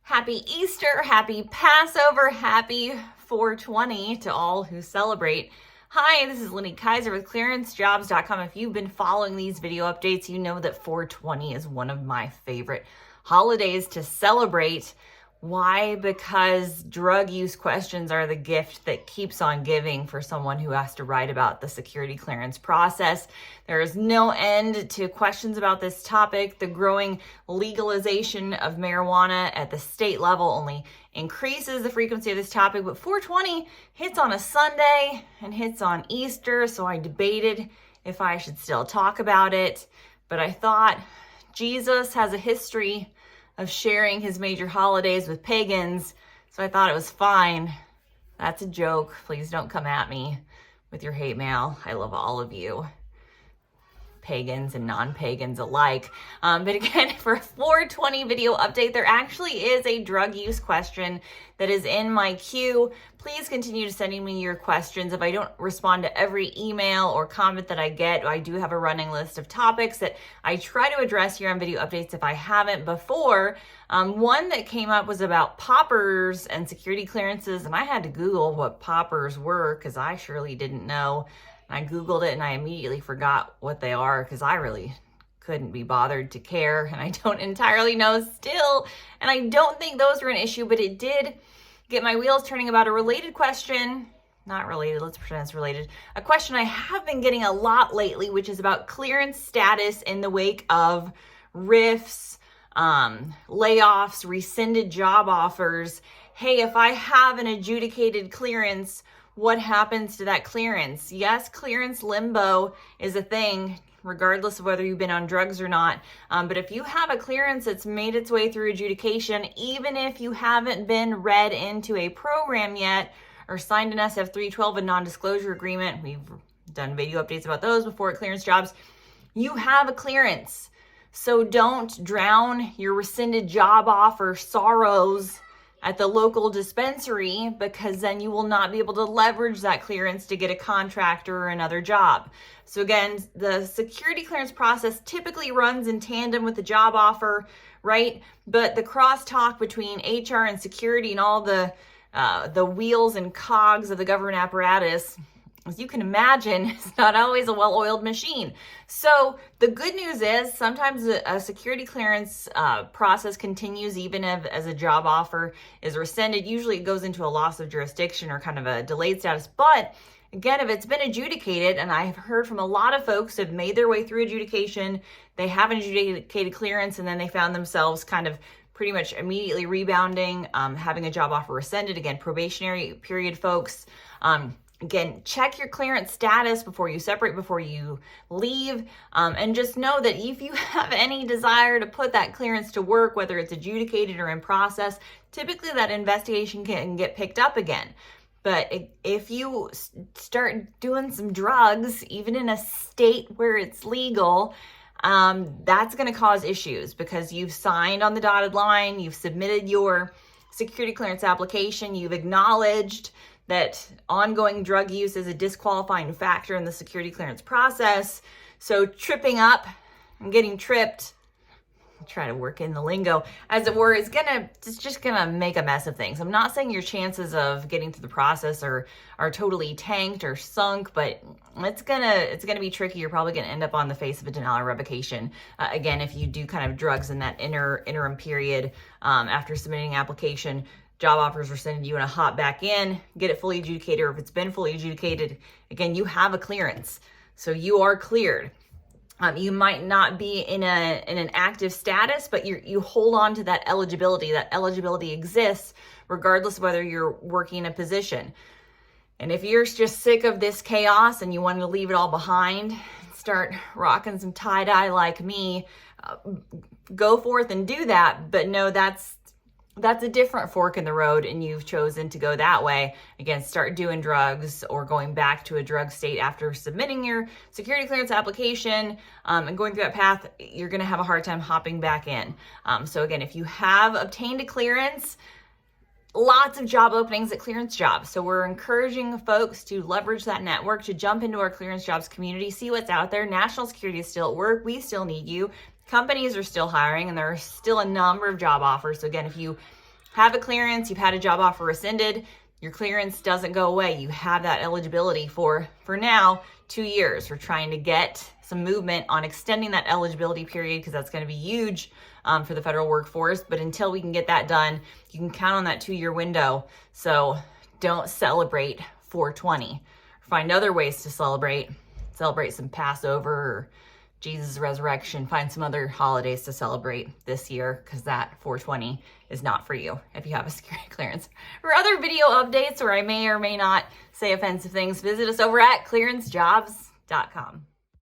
Happy Easter, happy Passover, happy 420 to all who celebrate. Hi, this is Lenny Kaiser with clearancejobs.com. If you've been following these video updates, you know that 420 is one of my favorite holidays to celebrate. Why? Because drug use questions are the gift that keeps on giving for someone who has to write about the security clearance process. There is no end to questions about this topic. The growing legalization of marijuana at the state level only increases the frequency of this topic, but 420 hits on a Sunday and hits on Easter, so I debated if I should still talk about it, but I thought Jesus has a history of sharing his major holidays with pagans, so I thought it was fine. That's a joke. Please don't come at me with your hate mail. I love all of you, pagans and non-pagans alike. But again, for a 420 video update, there actually is a drug use question that is in my queue. Please continue to sending me your questions. If I don't respond to every email or comment that I get, I do have a running list of topics that I try to address here on video updates if I haven't before. One that came up was about poppers and security clearances, and I had to Google what poppers were because I surely didn't know. I Googled it and I immediately forgot what they are because I really couldn't be bothered to care, and I don't entirely know still, and I don't think those were an issue, but it did get my wheels turning about a related question. Not related, let's pretend it's related. A question I have been getting a lot lately, which is about clearance status in the wake of RIFs, layoffs, rescinded job offers. Hey, if I have an adjudicated clearance, what happens to that clearance? Yes, clearance limbo is a thing, regardless of whether you've been on drugs or not. But if you have a clearance that's made its way through adjudication, even if you haven't been read into a program yet or signed an SF-312, a non-disclosure agreement, we've done video updates about those before at Clearance Jobs, you have a clearance. So don't drown your rescinded job offer sorrows at the local dispensary, because then you will not be able to leverage that clearance to get a contract or another job. So again, the security clearance process typically runs in tandem with the job offer, right? But the crosstalk between HR and security and all the wheels and cogs of the government apparatus, as you can imagine, it's not always a well-oiled machine. So the good news is sometimes a security clearance process continues even if as a job offer is rescinded. Usually it goes into a loss of jurisdiction or kind of a delayed status. But again, if it's been adjudicated, and I've heard from a lot of folks who have made their way through adjudication, they have an adjudicated clearance, and then they found themselves kind of pretty much immediately rebounding, having a job offer rescinded. Again, probationary period folks. Again, check your clearance status before you separate, before you leave, and just know that if you have any desire to put that clearance to work, whether it's adjudicated or in process, typically that investigation can get picked up again. But if you start doing some drugs, even in a state where it's legal, that's going to cause issues because you've signed on the dotted line, you've submitted your security clearance application, you've acknowledged that ongoing drug use is a disqualifying factor in the security clearance process. So tripping up and getting tripped, I'll try to work in the lingo, as it were, it's just gonna make a mess of things. I'm not saying your chances of getting through the process are totally tanked or sunk, but it's gonna be tricky. You're probably gonna end up on the face of a denial or revocation. Again, if you do kind of drugs in that interim period after submitting an application, job offers rescinded, you want to hop back in, get it fully adjudicated, or if it's been fully adjudicated, again, you have a clearance. So you are cleared. You might not be in an active status, but you hold on to that eligibility. That eligibility exists regardless of whether you're working a position. And if you're just sick of this chaos and you want to leave it all behind, start rocking some tie-dye like me, go forth and do that. But no, that's a different fork in the road, and you've chosen to go that way. Again, start doing drugs or going back to a drug state after submitting your security clearance application and going through that path, you're going to have a hard time hopping back in. So again, if you have obtained a clearance, lots of job openings at Clearance Jobs. So we're encouraging folks to leverage that network, to jump into our Clearance Jobs community, see what's out there. National security is still at work. We still need you. Companies are still hiring, and there are still a number of job offers. So again, if you have a clearance, you've had a job offer rescinded, your clearance doesn't go away. You have that eligibility for now, 2 years. We're trying to get some movement on extending that eligibility period because that's going to be huge for the federal workforce. But until we can get that done, you can count on that 2-year window. So don't celebrate 420. Find other ways to celebrate some Passover or Jesus' resurrection. Find some other holidays to celebrate this year because that 420 is not for you if you have a security clearance. For other video updates where I may or may not say offensive things, visit us over at clearancejobs.com.